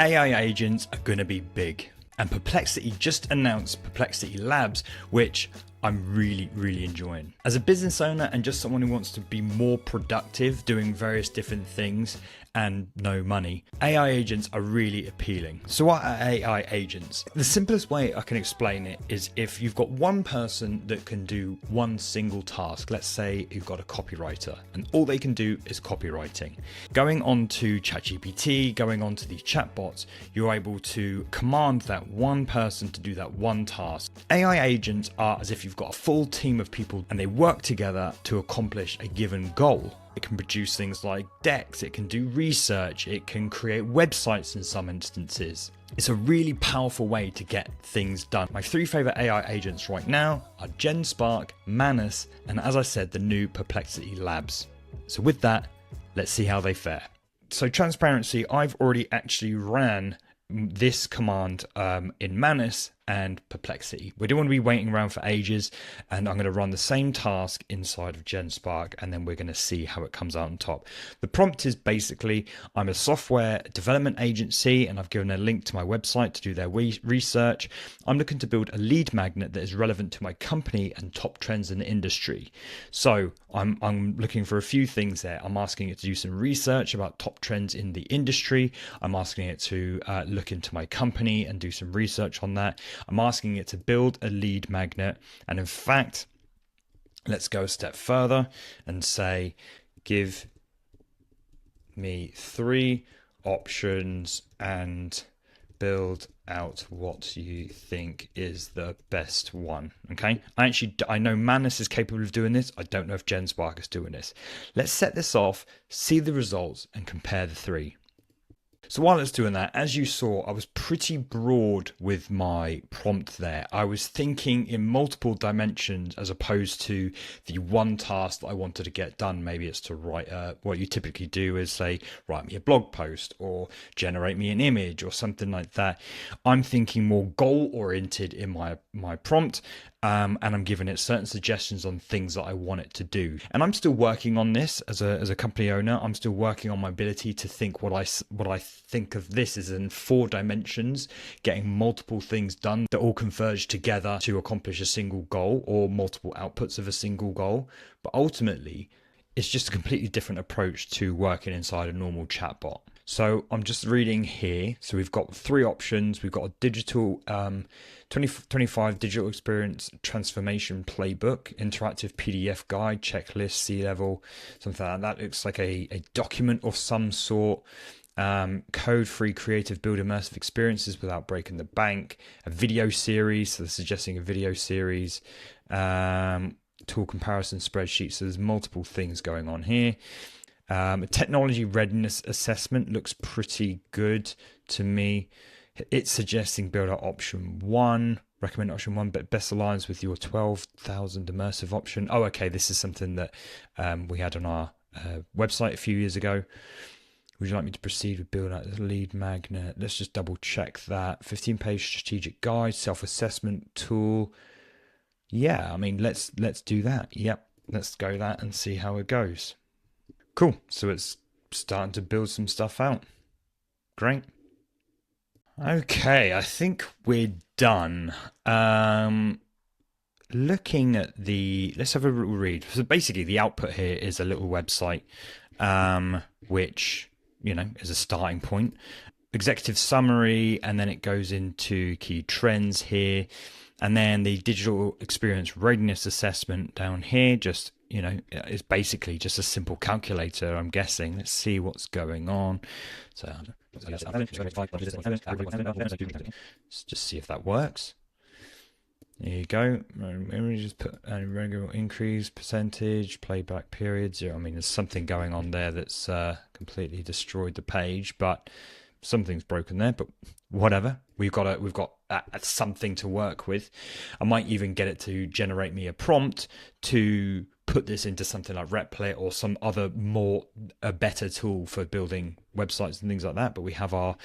AI agents are going to be big, and Perplexity just announced Perplexity Labs, which I'm really enjoying. As a business owner and just someone who wants to be more productive doing various different things and no money, AI agents are really appealing. So what are AI agents? The simplest way I can explain it is if you've got one person that can do one single task. Let's say you've got a copywriter and all they can do is copywriting. Going on to ChatGPT, going on to these chatbots, you're able to command that one person to do that one task. AI agents are as if you've got a full team of people and they work together to accomplish a given goal. It can produce things like decks, it can do research, it can create websites in some instances. It's a really powerful way to get things done. My three favorite AI agents right now are GenSpark, Manus, and as I said, the new Perplexity Labs. So with that, let's see how they fare. So transparency, I've already actually ran this command in Manus and Perplexity. We don't want to be waiting around for ages, and I'm going to run the same task inside of GenSpark, and then we're going to see how it comes out on top. The prompt is basically, I'm a software development agency and I've given a link to my website to do their research. I'm looking to build a lead magnet that is relevant to my company and top trends in the industry. So I'm looking for a few things there. I'm asking it to do some research about top trends in the industry. I'm asking it to look into my company and do some research on that. I'm asking it to build a lead magnet. And in fact, let's go a step further and say, give me 3 options and build out what you think is the best one. Okay, I know Manus is capable of doing this. I don't know if GenSpark is doing this. Let's set this off, see the results, and compare the 3. So while it's doing that, as you saw, I was pretty broad with my prompt there. I was thinking in multiple dimensions as opposed to the one task that I wanted to get done. Maybe it's to write, what you typically do is say, write me a blog post or generate me an image or something like that. I'm thinking more goal oriented in my prompt. And I'm giving it certain suggestions on things that I want it to do. And I'm still working on this as a company owner. I'm still working on my ability to think what I think of this is in 4 dimensions, getting multiple things done that all converge together to accomplish a single goal or multiple outputs of a single goal. But ultimately, it's just a completely different approach to working inside a normal chatbot. So I'm just reading here. So we've got 3 options. We've got a digital 2025 digital experience transformation playbook, interactive PDF guide, checklist, C-level, something like that. Looks like a document of some sort. Code-free creative build immersive experiences without breaking the bank. A video series, so they're suggesting a video series. Tool comparison spreadsheet. So there's multiple things going on here. A technology readiness assessment looks pretty good to me. It's suggesting build out option 1, recommend option 1, but best aligns with your 12,000 immersive option. Oh, okay, this is something that we had on our website a few years ago. Would you like me to proceed with build out the lead magnet? Let's just double check that. 15-page strategic guide, self-assessment tool. Yeah, I mean, let's do that. Yep, let's go that and see how it goes. Cool. So it's starting to build some stuff out. Great. Okay, I think we're done. Looking at let's have a little read. So basically the output here is a little website, which, is a starting point. Executive summary, and then it goes into key trends here. And then the digital experience readiness assessment down here, just, is basically just a simple calculator, I'm guessing. Let's see what's going on. So let's just see if that works. There you go. Just put a regular increase, percentage, playback period, 0. I mean, there's something going on there that's completely destroyed the page, but something's broken there, but whatever. We've got something to work with. I might even get it to generate me a prompt to put this into something like Replit or some other a better tool for building websites and things like that. But we have our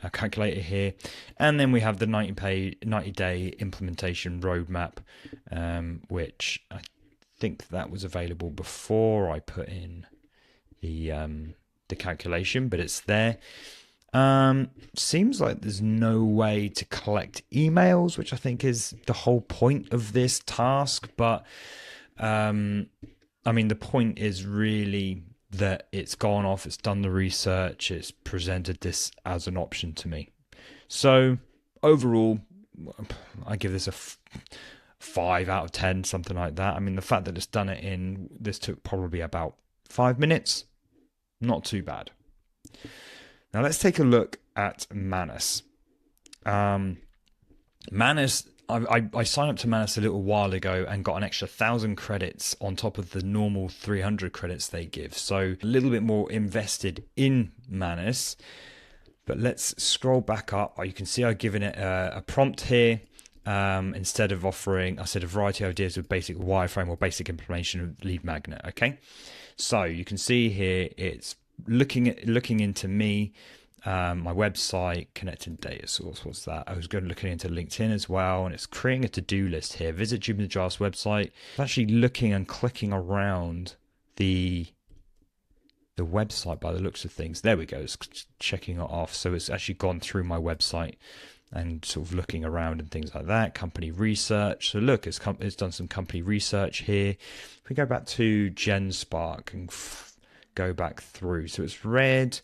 our calculator here, and then we have the 90-day implementation roadmap, which I think that was available before I put in the the calculation, but it's there. Seems like there's no way to collect emails, which I think is the whole point of this task. But I mean, the point is really that it's gone off, it's done the research, it's presented this as an option to me. So overall, I give this a 5 out of 10, something like that. I mean, the fact that it's done it in, this took probably about 5 minutes, not too bad. Now let's take a look at Manus. Manus, I signed up to Manus a little while ago and got an extra 1,000 credits on top of the normal 300 credits they give. So a little bit more invested in Manus. But let's scroll back up. You can see I've given it a prompt here. Instead of offering, I said a variety of ideas with basic wireframe or basic implementation of lead magnet. Okay, so you can see here it's looking into me, my website, connecting data source. What's that? I was looking into LinkedIn as well, and it's creating a to-do list here. Visit cmd+ai's website. It's actually looking and clicking around the website by the looks of things. There we go. It's checking it off. So it's actually gone through my website and sort of looking around and things like that. Company research. So look, it's done some company research here. If we go back to GenSpark and go back through, so it's read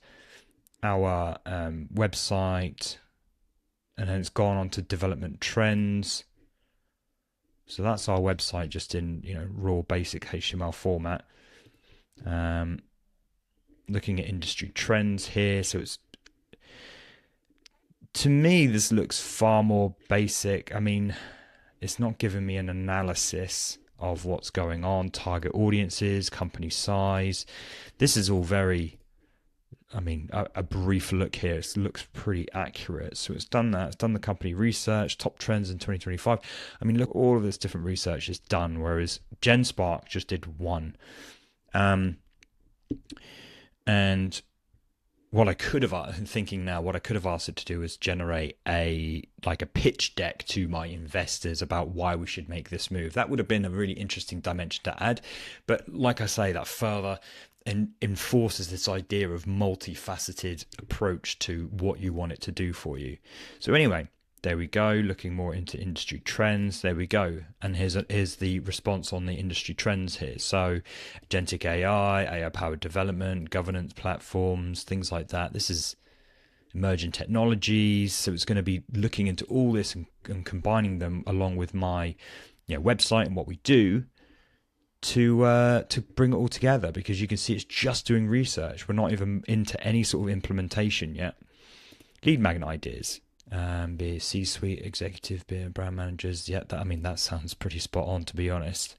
our website, and then it's gone on to development trends. So that's our website just in raw basic HTML format. Looking at industry trends here, so it's, to me, this looks far more basic. I mean, it's not giving me an analysis of what's going on, target audiences, company size. This is all very, I mean, a brief look here. It looks pretty accurate. So it's done that. It's done the company research, top trends in 2025. I mean, look, all of this different research is done, whereas GenSpark just did one. And what I could have, I'm thinking now, what I could have asked it to do is generate a pitch deck to my investors about why we should make this move. That would have been a really interesting dimension to add. But like I say, that further enforces this idea of multifaceted approach to what you want it to do for you. So anyway, there we go, looking more into industry trends. There we go. And here's the response on the industry trends here. So agentic AI, AI-powered development, governance platforms, things like that. This is emerging technologies. So it's going to be looking into all this and combining them along with my website and what we do to bring it all together, because you can see it's just doing research. We're not even into any sort of implementation yet. Lead magnet ideas. Be it C-suite, executive, be it brand managers. Yeah, that sounds pretty spot on, to be honest.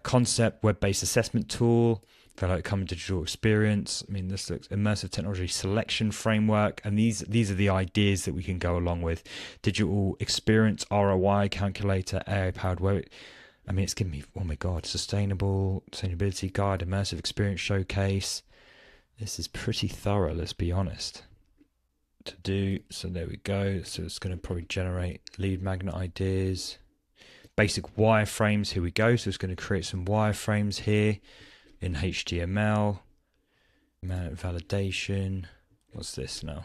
Concept, web-based assessment tool, develop common digital experience. I mean, this looks immersive technology selection framework, and these are the ideas that we can go along with. Digital experience, ROI calculator, AI-powered web. I mean, it's giving me, oh my God, sustainability guide, immersive experience showcase. This is pretty thorough, let's be honest. To do, so there we go. So it's going to probably generate lead magnet ideas, basic wireframes. Here we go. So it's going to create some wireframes here in HTML. Magnet validation. What's this now?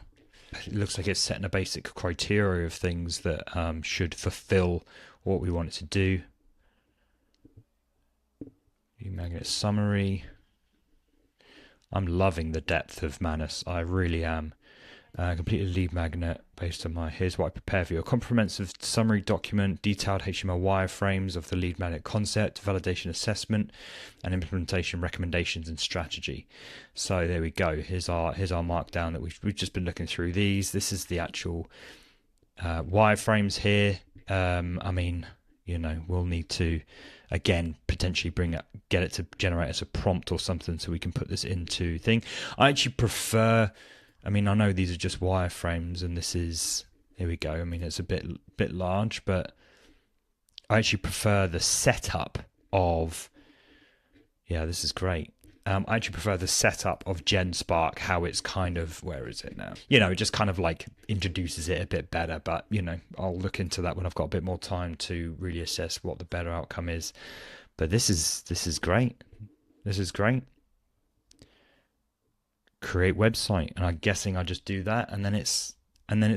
It looks like it's setting a basic criteria of things that should fulfill what we want it to do. Lead magnet summary. I'm loving the depth of Manus. I really am. Complete a lead magnet based on here's what I prepare for you. A comprehensive summary document, detailed HTML wireframes of the lead magnet concept, validation assessment, and implementation recommendations and strategy. So there we go. Here's our markdown that we've just been looking through these. This is the actual wireframes here. I mean, we'll need to, again, potentially get it to generate us a prompt or something so we can put this into thing. I actually prefer, I mean, I know these are just wireframes, and this is, here we go. I mean, it's a bit large, but I actually prefer the setup of, yeah, this is great. I actually prefer the setup of GenSpark, how it's kind of, where is it now? It just kind of like introduces it a bit better, but, I'll look into that when I've got a bit more time to really assess what the better outcome is. But this is great. This is great. create website, and I'm guessing I just do that, and then it's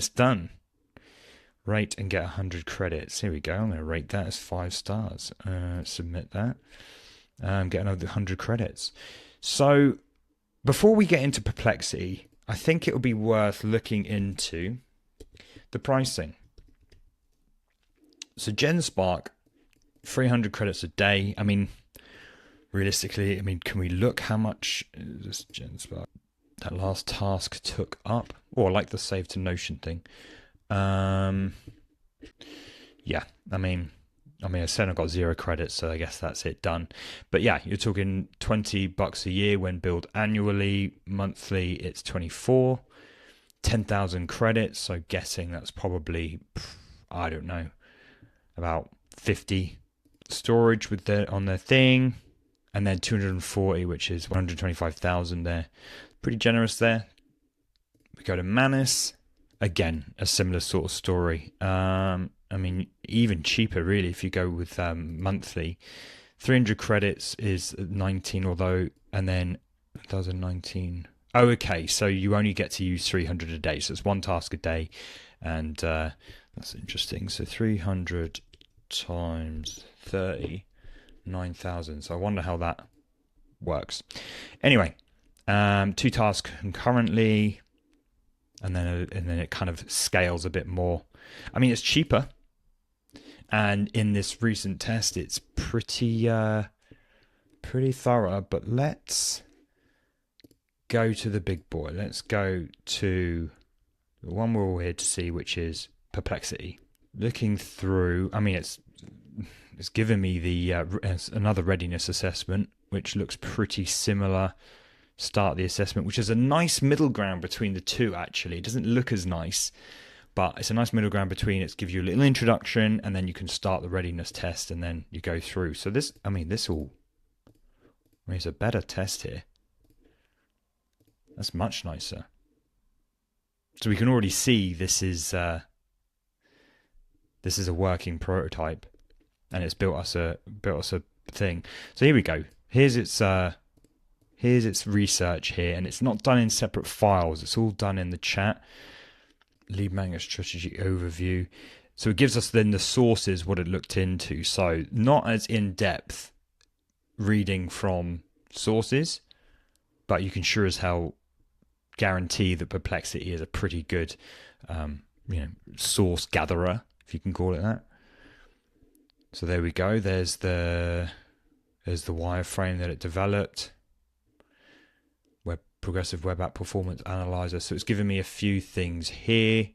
done. Rate and get 100 credits. Here we go. I'm going to rate that as 5 stars. Submit that. Get another 100 credits. So before we get into Perplexity, I think it will be worth looking into the pricing. So GenSpark, 300 credits a day. I mean, realistically, can we look how much this GenSpark, that last task took up? Or like the save to Notion thing. Yeah, I said I've got 0 credits, so I guess that's it, done. But yeah, you're talking $20 a year when billed annually. Monthly, it's 24. 10,000 credits, so guessing that's probably, I don't know, about 50 storage with on their thing, and then 240, which is 125,000 there. Pretty generous there. We go to Manus. Again, a similar sort of story. Even cheaper really if you go with monthly. 300 credits is 19, and then 2019. Oh, okay, so you only get to use 300 a day, so it's 1 task a day, and that's interesting. So 300 times 30, 9,000. So I wonder how that works. Anyway, 2 tasks concurrently. And then it kind of scales a bit more. It's cheaper, and in this recent test, it's pretty thorough. But let's go to the big boy. Let's go to the one we're all here to see, which is Perplexity. Looking through, it's given me the another readiness assessment, which looks pretty similar. Start the assessment, which is a nice middle ground between the two. Actually, it doesn't look as nice, but it's a nice middle ground between. It gives you a little introduction, and then you can start the readiness test, and then you go through. So it's a better test here. That's much nicer. So we can already see this is a working prototype, and it's built us a thing. So here we go. Here's its research here, and it's not done in separate files. It's all done in the chat. Lead magnet strategy overview. So it gives us then the sources, what it looked into. So not as in-depth reading from sources, but you can sure as hell guarantee that Perplexity is a pretty good source gatherer, if you can call it that. So there we go. There's the wireframe that it developed. Progressive web app performance analyzer. So it's given me a few things here.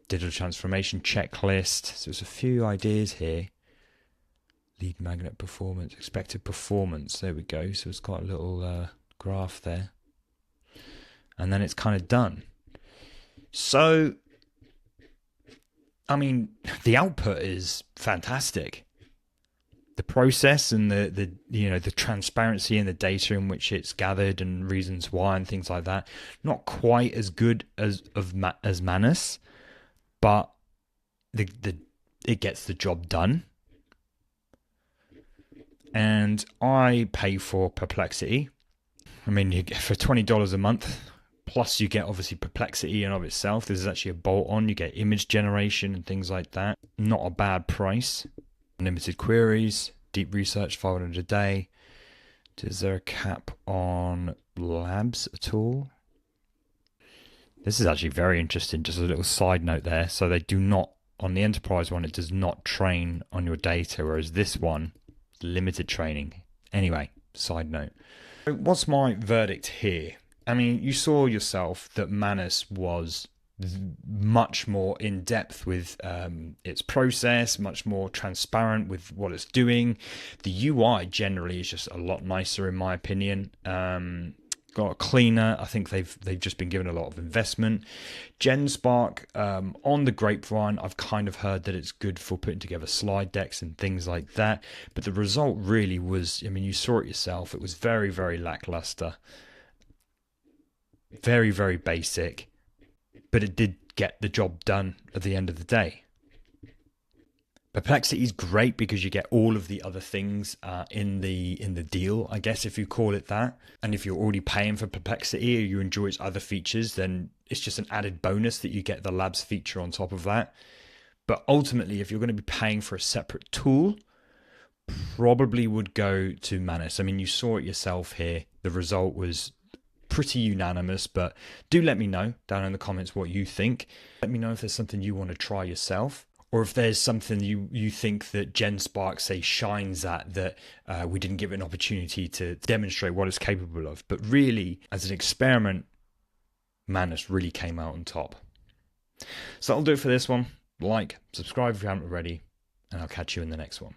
Digital transformation checklist. So there's a few ideas here. Lead magnet performance, expected performance. There we go. So it's got a little graph there. And then it's kind of done. So, the output is fantastic. The process and the transparency in the data in which it's gathered and reasons why and things like that, not quite as good as Manus, but it gets the job done. And I pay for Perplexity. You get for $20 a month, plus you get obviously Perplexity in of itself. This is actually a bolt-on. You get image generation and things like that. Not a bad price. Unlimited queries, deep research, 500 a day. Is there a cap on labs at all? This is actually very interesting. Just a little side note there. So they do not, on the enterprise one, it does not train on your data, whereas this one, limited training. Anyway, side note. What's my verdict here? You saw yourself that Manus was much more in depth with its process, much more transparent with what it's doing. The UI generally is just a lot nicer in my opinion. Got a cleaner. I think they've just been given a lot of investment. GenSpark, on the grapevine, I've kind of heard that it's good for putting together slide decks and things like that. But the result really was, you saw it yourself. It was very, very lackluster. Very, very basic. But it did get the job done at the end of the day. Perplexity is great because you get all of the other things in the deal, I guess, if you call it that. And if you're already paying for Perplexity or you enjoy its other features, then it's just an added bonus that you get the Labs feature on top of that. But ultimately, if you're going to be paying for a separate tool, probably would go to Manus. I mean, you saw it yourself here. The result was pretty unanimous, but do let me know down in the comments what you think. Let me know if there's something you want to try yourself, or if there's something you think that GenSpark, say, shines at that we didn't give it an opportunity to demonstrate what it's capable of. But really, as an experiment, Manus really came out on top. So that'll do it for this one. Like, subscribe if you haven't already, and I'll catch you in the next one.